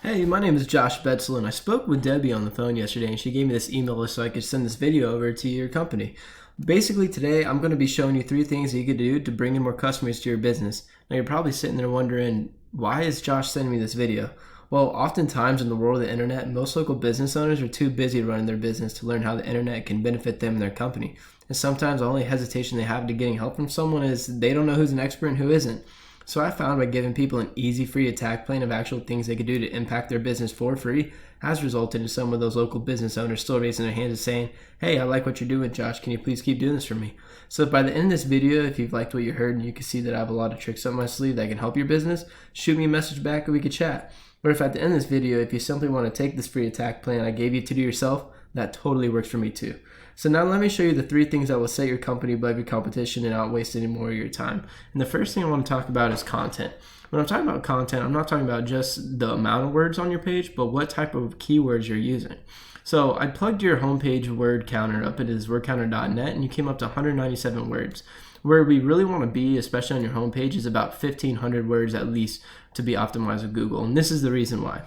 Hey, my name is Josh Betzel, and I spoke with Debbie on the phone yesterday, and she gave me this email list so I could send this video over to your company. Basically, today I'm going to be showing you 3 things that you could do to bring in more customers to your business. Now, you're probably sitting there wondering, why is Josh sending me this video? Well, oftentimes in the world of the internet, most local business owners are too busy running their business to learn how the internet can benefit them and their company. And sometimes the only hesitation they have to getting help from someone is they don't know who's an expert and who isn't. So I found by giving people an easy free attack plan of actual things they could do to impact their business for free has resulted in some of those local business owners still raising their hands and saying, hey, I like what you're doing, Josh. Can you please keep doing this for me? So by the end of this video, if you've liked what you heard and you can see that I have a lot of tricks up my sleeve that can help your business, shoot me a message back and we could chat. But if at the end of this video, if you simply want to take this free attack plan I gave you to do yourself, that totally works for me too. So now let me show you the 3 things that will set your company above your competition and not waste any more of your time. And the first thing I want to talk about is content. When I'm talking about content, I'm not talking about just the amount of words on your page, but what type of keywords you're using. So I plugged your homepage word counter up. It is wordcounter.net, and you came up to 197 words. Where we really want to be, especially on your homepage, is about 1,500 words at least to be optimized with Google. And this is the reason why.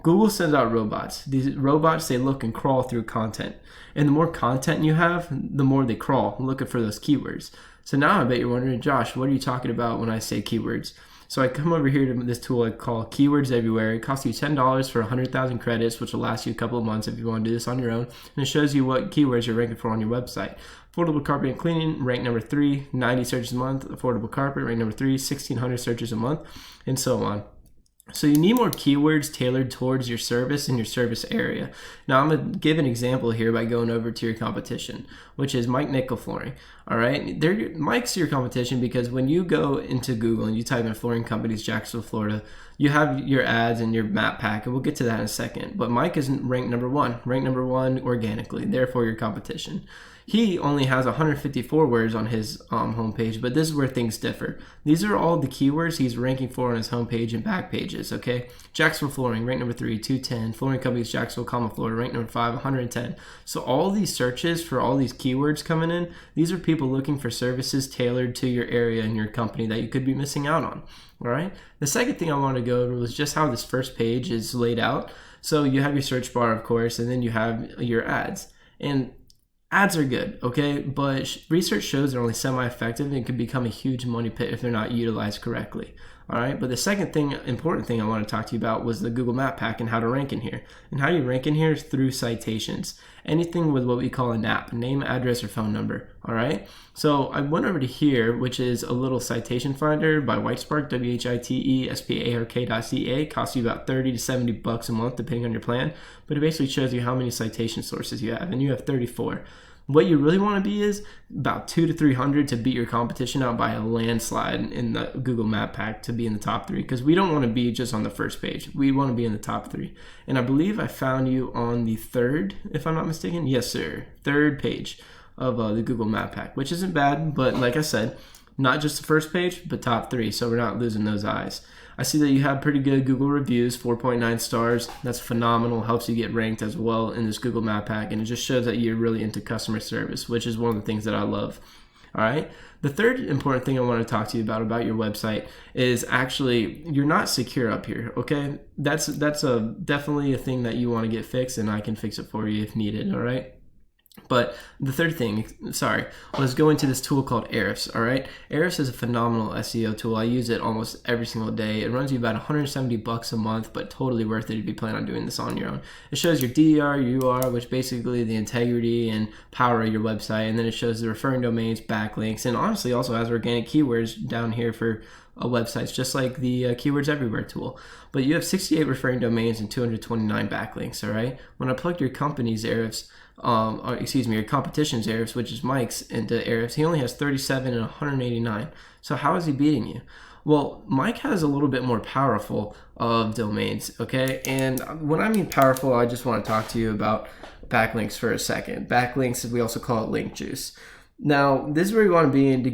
Google sends out robots. These robots, they look and crawl through content. And the more content you have, the more they crawl looking for those keywords. So now I bet you're wondering, Josh, what are you talking about when I say keywords? So I come over here to this tool I call Keywords Everywhere. It costs you $10 for 100,000 credits, which will last you a couple of months if you want to do this on your own. And it shows you what keywords you're ranking for on your website. Affordable carpet and cleaning, ranked number 3, 90 searches a month. Affordable carpet, ranked number 3, 1,600 searches a month, and so on. So you need more keywords tailored towards your service and your service area. Now I'm going to give an example here by going over to your competition, which is Mike Nickel Flooring. All right, Mike's your competition because when you go into Google and you type in flooring companies, Jacksonville, Florida, you have your ads and your map pack, and we'll get to that in a second. But Mike isn't ranked number 1 organically, therefore your competition. He only has 154 words on his homepage, but this is where things differ. These are all the keywords he's ranking for on his homepage and back pages, okay? Jacksonville Flooring, ranked number 3, 210. Flooring Companies, Jacksonville, Florida, ranked number 5, 110. So all these searches for all these keywords coming in, these are people looking for services tailored to your area and your company that you could be missing out on, all right? The second thing I want to go over was just how this first page is laid out. So you have your search bar, of course, and then you have your ads. And ads are good, okay, but research shows they're only semi-effective and can become a huge money pit if they're not utilized correctly. All right, but the second important thing I want to talk to you about was the Google Map Pack and how to rank in here. And how you rank in here is through citations. Anything with what we call a NAP, name, address, or phone number. All right, so I went over to here, which is a little citation finder by Whitespark, WHITESPARK.ca. Costs you about $30 to $70 a month, depending on your plan. But it basically shows you how many citation sources you have, and you have 34. What you really want to be is about 200 to 300 to beat your competition out by a landslide in the Google Map Pack to be in the top 3, because we don't want to be just on the first page. We want to be in the top 3. And I believe I found you on the 3rd, if I'm not mistaken. Yes, sir. 3rd page of the Google Map Pack, which isn't bad, but like I said, not just the first page, but top 3, so we're not losing those eyes. I see that you have pretty good Google reviews, 4.9 stars. That's phenomenal. Helps you get ranked as well in this Google Map Pack, and it just shows that you're really into customer service, which is one of the things that I love. All right. The third important thing I want to talk to you about your website is actually you're not secure up here. Okay, that's definitely a thing that you want to get fixed, and I can fix it for you if needed. All right. But the third thing, was go into this tool called Ahrefs, all right? Ahrefs is a phenomenal SEO tool. I use it almost every single day. It runs you about $170 a month, but totally worth it if you plan on doing this on your own. It shows your DER, UR, which basically the integrity and power of your website, and then it shows the referring domains, backlinks, and honestly also has organic keywords down here for websites, just like the Keywords Everywhere tool. But you have 68 referring domains and 229 backlinks, all right? When I plugged your company's Ahrefs, your competition's Ahrefs, which is Mike's, into Ahrefs, he only has 37 and 189. So how is he beating you? Well, Mike has a little bit more powerful of domains, okay? And when I mean powerful, I just want to talk to you about backlinks for a second. Backlinks, we also call it link juice. Now, this is where you want to be, and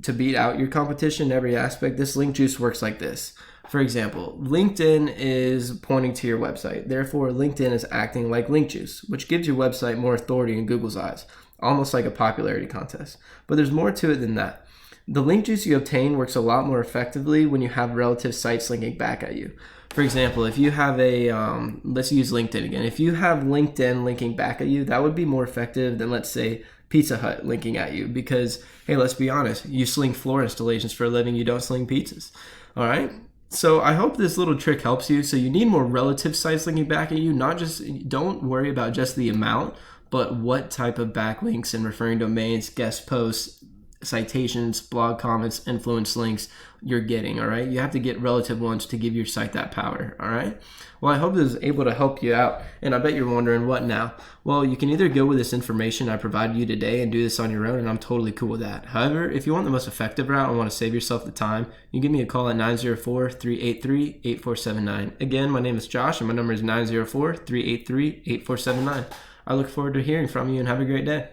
to beat out your competition in every aspect, this link juice works like this. For example, LinkedIn is pointing to your website. Therefore, LinkedIn is acting like link juice, which gives your website more authority in Google's eyes, almost like a popularity contest. But there's more to it than that. The link juice you obtain works a lot more effectively when you have relative sites linking back at you. For example, if you have a, let's use LinkedIn again. If you have LinkedIn linking back at you, that would be more effective than, let's say, Pizza Hut linking at you. Because, hey, let's be honest, you sling floor installations for a living, you don't sling pizzas. All right? So I hope this little trick helps you. So you need more relative sites linking back at you. Don't worry about just the amount, but what type of backlinks and referring domains, guest posts, citations, blog comments, influence links you're getting, all right? You have to get relative ones to give your site that power, all right? Well, I hope this is able to help you out, and I bet you're wondering, what now? Well, you can either go with this information I provided you today and do this on your own, and I'm totally cool with that. However, if you want the most effective route and want to save yourself the time, you can give me a call at 904-383-8479. Again, my name is Josh, and my number is 904-383-8479. I look forward to hearing from you, and have a great day.